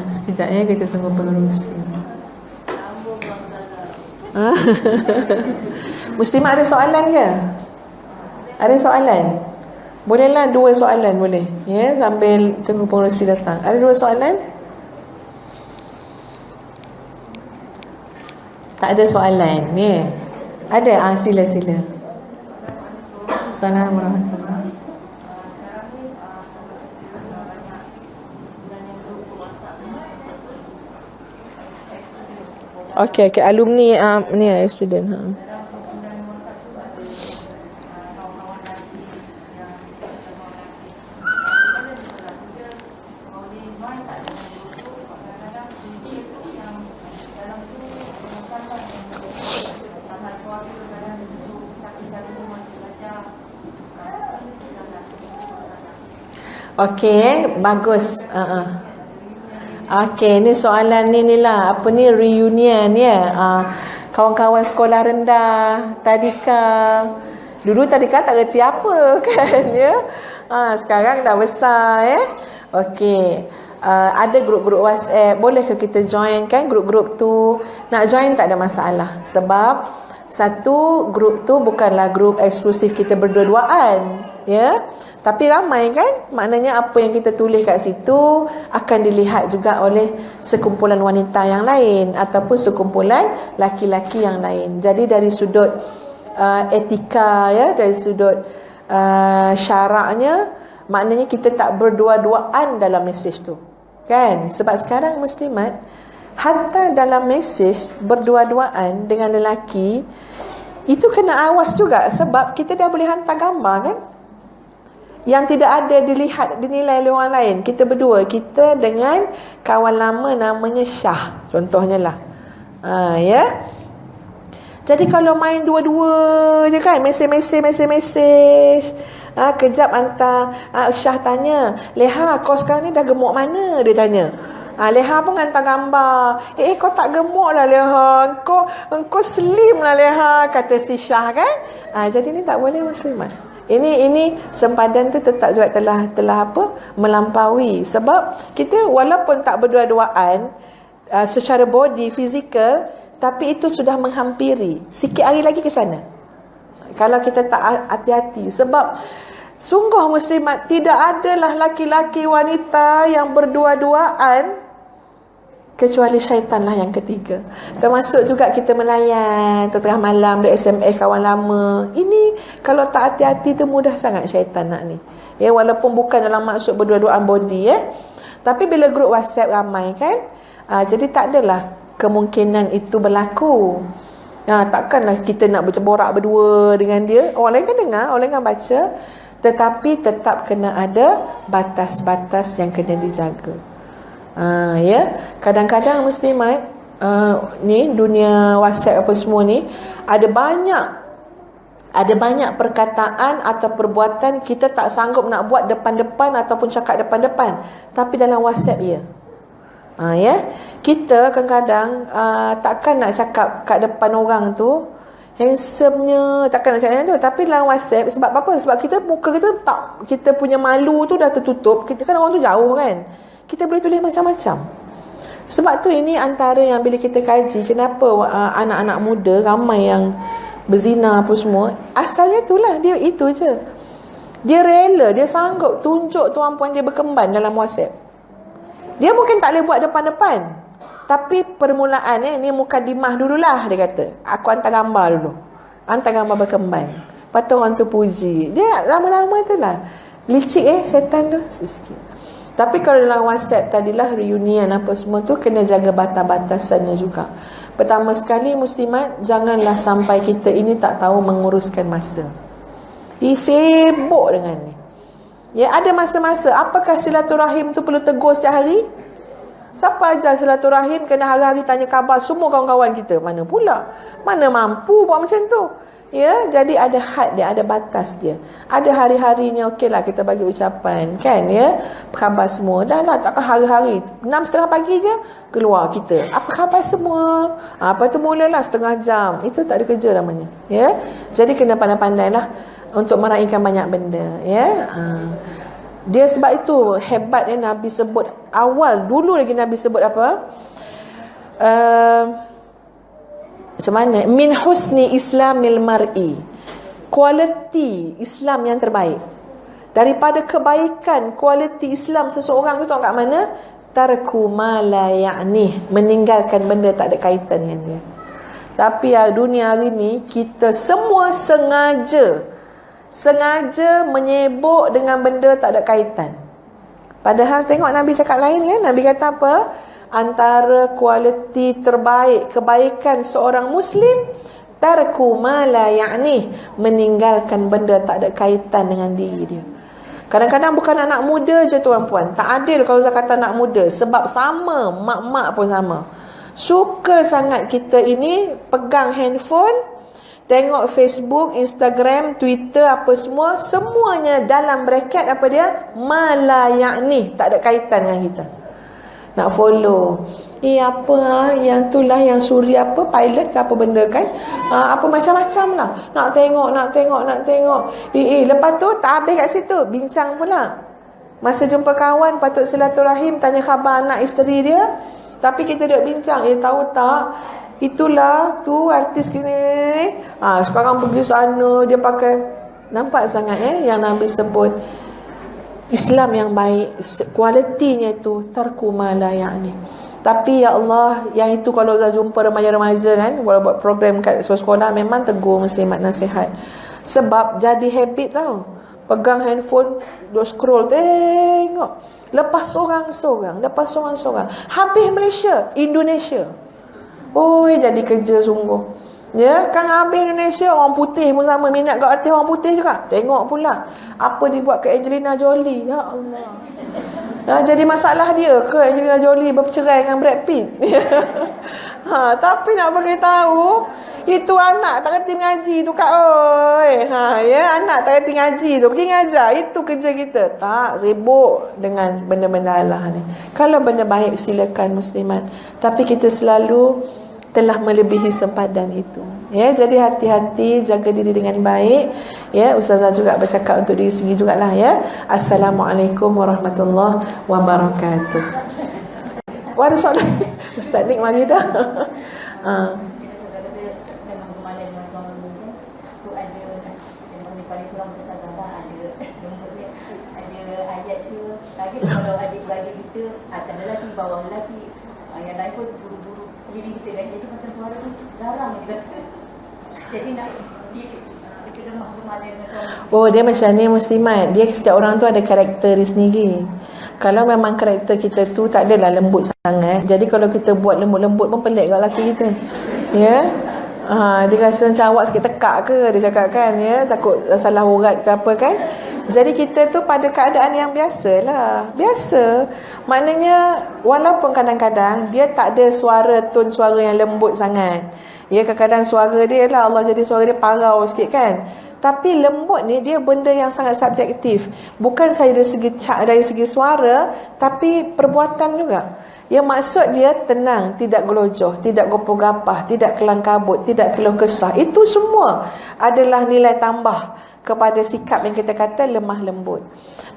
Sekejap ya, kita tunggu pengerusi. Muslimat ada soalan ke? Ada soalan? Bolehlah 2 soalan boleh. Ya, sambil tunggu pengerusi datang. Ada 2 soalan? Tak ada soalan, ya. Ada? Sila. Assalamualaikum. Okey, alumni ni student. Okey, bagus. Okey, ni soalan ni lah. Apa ni, reunion ya. Kawan-kawan sekolah rendah, tadika. Dulu tadika tak reti apa kan ya. Sekarang dah besar ya. Okey. Ada grup-grup WhatsApp. Boleh ke kita join kan grup-grup tu? Nak join tak ada masalah. Sebab satu grup tu bukanlah grup eksklusif kita berdua-duaan, ya. Tapi ramai kan? Maknanya apa yang kita tulis kat situ akan dilihat juga oleh sekumpulan wanita yang lain ataupun sekumpulan laki-laki yang lain. Jadi dari sudut etika ya, dari sudut syaraknya, maknanya kita tak berdua-duaan dalam mesej tu. Kan? Sebab sekarang muslimat hatta dalam mesej berdua-duaan dengan lelaki itu kena awas juga, sebab kita dah boleh hantar gambar kan, yang tidak ada dinilai oleh orang lain. Kita berdua, kita dengan kawan lama namanya Syah contohnya lah. Ya. Jadi kalau main dua-dua je kan, mesej. Kejap hantar, Syah tanya, Leha kau sekarang ni dah gemuk mana? Dia tanya. Leha pun hantar gambar. Kau tak gemuk lah Leha, Engkau slim lah Leha, kata si Syah kan. Jadi ni tak boleh muslimat. Ini sempadan tu tetap juga telah melampaui. Sebab kita walaupun tak berdua-duaan secara body, fizikal, tapi itu sudah menghampiri. Sikit hari lagi ke sana, kalau kita tak hati-hati. Sebab sungguh muslimat, tidak adalah laki-laki wanita yang berdua-duaan kecuali syaitanlah yang ketiga. Termasuk juga kita melayan tengah malam, dia SMS kawan lama. Ini kalau tak hati-hati tu mudah sangat syaitan nak ni. Ya, walaupun bukan dalam maksud berdua-duaan body ya. Tapi bila grup WhatsApp ramai kan, jadi tak adalah kemungkinan itu berlaku. Takkanlah kita nak berceborak berdua dengan dia. Orang lain kan dengar, orang lain kan baca. Tetapi tetap kena ada batas-batas yang kena dijaga. Ya, kadang-kadang muslimat ni dunia WhatsApp apa semua ni ada banyak perkataan atau perbuatan kita tak sanggup nak buat depan-depan ataupun cakap depan-depan, tapi dalam WhatsApp ya. Ya, kita kadang-kadang takkan nak cakap kat depan orang tu handsome-nya, takkan nak cakap tu, tapi dalam WhatsApp sebab apa? Sebab kita muka kita tak, kita punya malu tu dah tertutup. Kita kan orang tu jauh kan. Kita boleh tulis macam-macam. Sebab tu ini antara yang bila kita kaji kenapa anak-anak muda ramai yang berzina apa semua, asalnya itulah, dia itu je. Dia rela, dia sanggup tunjuk tuan puan dia berkemban dalam WhatsApp. Dia mungkin tak boleh buat depan-depan, tapi permulaan ni mukadimah dululah, dia kata. Aku hantar gambar dulu. Hantar gambar berkemban. Lepas tu orang tu puji. Dia lama-lama itulah. Licik setan tu sikit. Tapi kalau dalam WhatsApp tadilah reunion apa semua tu, kena jaga batas-batasannya juga. Pertama sekali muslimat, janganlah sampai kita ini tak tahu menguruskan masa. Sibuk dengan ni. Ya, ada masa-masa. Apakah silaturahim tu perlu tegur setiap hari? Siapa ajar silaturahim kena hari-hari tanya khabar semua kawan-kawan kita? Mana pula? Mana mampu buat macam tu? Ya, jadi ada had dia, ada batas dia. Ada hari-harinya okeylah kita bagi ucapan kan ya. Khabar semua. Dah lah, takkan hari-hari 6:30 pagi je keluar kita. Apa khabar semua? Apa tu mulalah setengah jam. Itu tak ada kerja namanya. Ya. Jadi kena pandai-pandailah untuk meraihkan banyak benda ya. Dia sebab itu hebatnya Nabi sebut awal dulu lagi, Nabi sebut apa? Macam mana? Min husni islamil mar'i, kualiti Islam yang terbaik. Daripada kebaikan kualiti Islam seseorang tu tahu kat mana? Tarku ma la ya'ni, meninggalkan benda tak ada kaitan dengan dia. Tapi dunia hari ni kita semua sengaja menyebuk dengan benda tak ada kaitan. Padahal tengok Nabi cakap lain kan. Nabi kata apa? Antara kualiti terbaik kebaikan seorang Muslim, tarku ma la ya'ni, meninggalkan benda tak ada kaitan dengan diri dia. Kadang-kadang bukan anak muda je tuan-puan. Tak adil kalau saya kata anak muda. Sebab sama, mak-mak pun sama. Suka sangat kita ini pegang handphone, tengok Facebook, Instagram, Twitter, apa semua. Semuanya dalam bracket apa dia? Ma la ya'ni, tak ada kaitan dengan kita. Nak follow. Apa yang tu lah, yang suri apa, pilot ke apa benda kan, apa macam-macam lah. Nak tengok. Lepas tu tak habis kat situ, bincang pula. Masa jumpa kawan patut silaturahim, tanya khabar anak isteri dia, tapi kita duduk bincang, tahu tak, itulah tu artis gini, sekarang pergi sana dia pakai. Nampak sangat yang Nabi sebut Islam yang baik, kualitinya itu tarku ma la ya'ni. Tapi ya Allah, yang itu kalau dah jumpa remaja-remaja kan, kalau buat program kat sekolah, memang tegur muslimat, nasihat. Sebab jadi habit tau. Pegang handphone, duk scroll, tengok. Lepas seorang-seorang. Habis Malaysia, Indonesia. Jadi kerja sungguh. Ya, kan habis Indonesia, orang putih pun sama minat kat artis orang putih juga. Tengok pula apa dibuat ke Angelina Jolie. Ya Allah. Jadi masalah dia ke Angelina Jolie bercerai dengan Brad Pitt? Tapi nak bagi tahu, itu anak tak kerti mengaji tu Kak. Anak tak kerti mengaji tu, pergi ngajar. Itu kerja kita. Tak sibuk dengan benda-benda Allah ni. Kalau benda baik silakan muslimat, tapi kita selalu telah melebihi sempadan itu. Ya, jadi hati-hati, jaga diri dengan baik. Ya, Ustazah juga bercakap untuk diri sendiri jugalah ya. Assalamualaikum warahmatullahi wabarakatuh. Ada soalan? Ustaz Nik mari dah. Kalau adik-beradik kita ada lelaki bawah lelaki, yang lain pun buru-buru sendiri kita kan, jadi macam suara tu garang juga. Jadi nak kita lemah kemana dengan suara. Dia macam ni muslimat. Dia setiap orang tu ada karakter dia sendiri. Kalau memang karakter kita tu tak adalah lembut sangat, jadi kalau kita buat lembut-lembut pun pelik kat lelaki kita. Ya. Dia rasa macam awak sikit tekak ke, dia cakap kan, ya, takut salah urat ke apa kan. Jadi kita tu pada keadaan yang biasalah. Biasa. Maknanya walaupun kadang-kadang dia tak ada tone suara yang lembut sangat. Ya, kadang-kadang suara dia lah Allah jadi suara dia parau sikit kan. Tapi lembut ni dia benda yang sangat subjektif. Bukan saya dari segi suara, tapi perbuatan juga. Yang maksud dia tenang, tidak gelojoh, tidak gopoh-gapah, tidak kelang kabut, tidak keluh kesah. Itu semua adalah nilai tambah kepada sikap yang kita kata lemah lembut.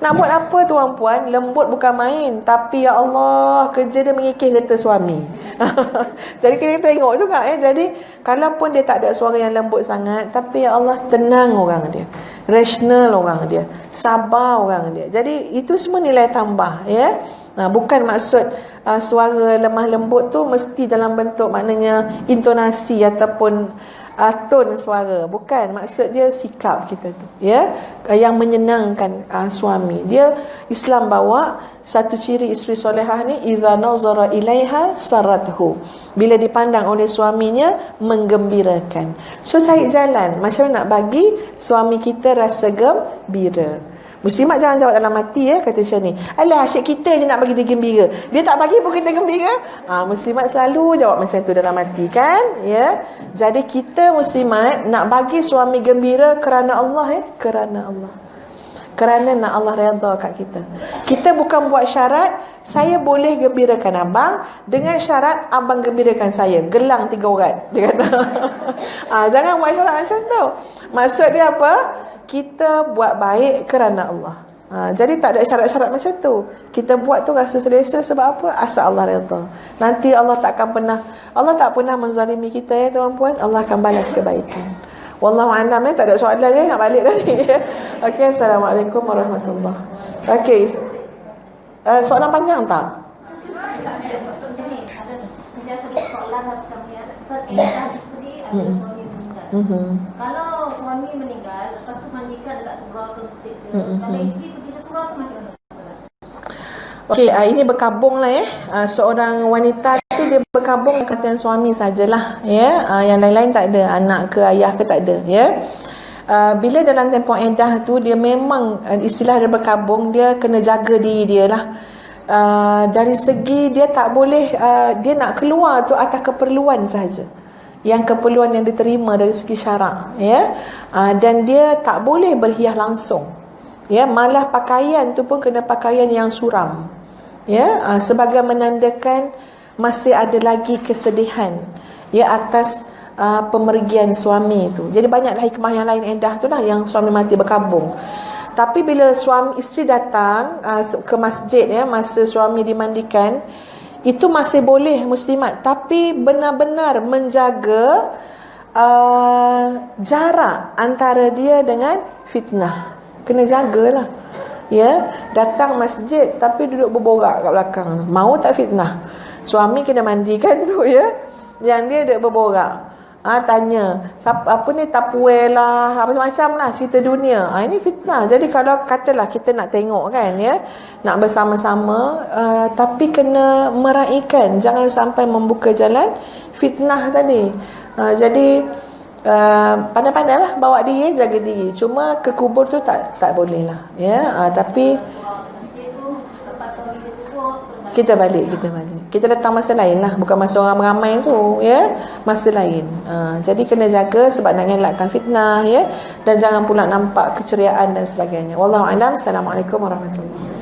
Nak buat apa tuan-puan? Lembut bukan main. Tapi ya Allah, kerja dia mengikis getah suami. Jadi kita tengok juga Jadi kalaupun dia tak ada suara yang lembut sangat, tapi ya Allah, tenang orang dia, rasional orang dia, sabar orang dia. Jadi itu semua nilai tambah ya. Bukan maksud suara lemah lembut tu mesti dalam bentuk maknanya intonasi ataupun tone suara. Bukan, maksud dia sikap kita tu ya, yang menyenangkan suami dia. Islam bawa satu ciri isteri solehah ni, idza nazara ilaiha sarathu, bila dipandang oleh suaminya menggembirakan. So cari jalan macam mana nak bagi suami kita rasa gembira. Muslimat jangan jawab dalam hati kata macam ni, alah asyik kita je nak bagi dia gembira, dia tak bagi pun kita gembira. Muslimat selalu jawab macam tu dalam hati kan ya. Jadi kita muslimat nak bagi suami gembira kerana Allah kerana Allah, kerana nak Allah redha kat kita. Kita bukan buat syarat, saya boleh gembirakan abang dengan syarat abang gembirakan saya, gelang 3 urat, dia kata. Jangan buat syarat macam tu. Maksud dia apa? Kita buat baik kerana Allah. Jadi tak ada syarat-syarat macam tu. Kita buat tu rasa selesa sebab apa? Asal Allah redha. Nanti Allah tak pernah menzalimi kita ya tuan-puan. Allah akan balas kebaikan. Wallahu a'lam. Tak ada soalan nak balik dah ni. Okey, assalamualaikum warahmatullahi. Okey. Soalan panjang tak? Kalau suami meninggal, lepas tu mandikan dekat surau tu kalau isteri pergi ke surau tu macam mana? Okey, ini berkabung lah ya. Seorang wanita tu dia berkabung kata suami sajalah ya. Yang lain-lain tak ada, anak ke ayah ke tak ada ya. Bila dalam tempoh iddah tu dia memang istilah dia berkabung, dia kena jaga diri dia lah. Dari segi dia tak boleh dia nak keluar tu atas keperluan sahaja, yang keperluan yang diterima dari segi syarak ya. Dan dia tak boleh berhias langsung ya, malah pakaian tu pun kena pakaian yang suram ya, sebagai menandakan masih ada lagi kesedihan ya atas pemergian suami tu. Jadi banyaklah hikmah yang lain iddah tu lah, yang suami mati berkabung. Tapi bila suami isteri datang ke masjid ya, masa suami dimandikan, itu masih boleh muslimat, tapi benar-benar menjaga jarak antara dia dengan fitnah. Kena jagalah ya. Datang masjid tapi duduk berborak kat belakang, mau tak fitnah? Suami kena mandikan tu ya, yang dia duduk berborak. Tanya apa ni, tapuel lah, apa macam lah cerita dunia. Ini fitnah. Jadi kalau katalah kita nak tengok kan ya, nak bersama-sama, tapi kena meraihkan, jangan sampai membuka jalan fitnah tadi. Jadi pandai-pandailah bawa diri, jaga diri. Cuma ke kubur tu tak boleh lah ya. Tapi kita balik. Kita datang masa lain lah, bukan masa orang ramai tu ya, masa lain. Jadi kena jaga sebab nak elakkan fitnah ya, dan jangan pula nampak keceriaan dan sebagainya. Wallahu a'lam. Assalamualaikum warahmatullahi wabarakatuh.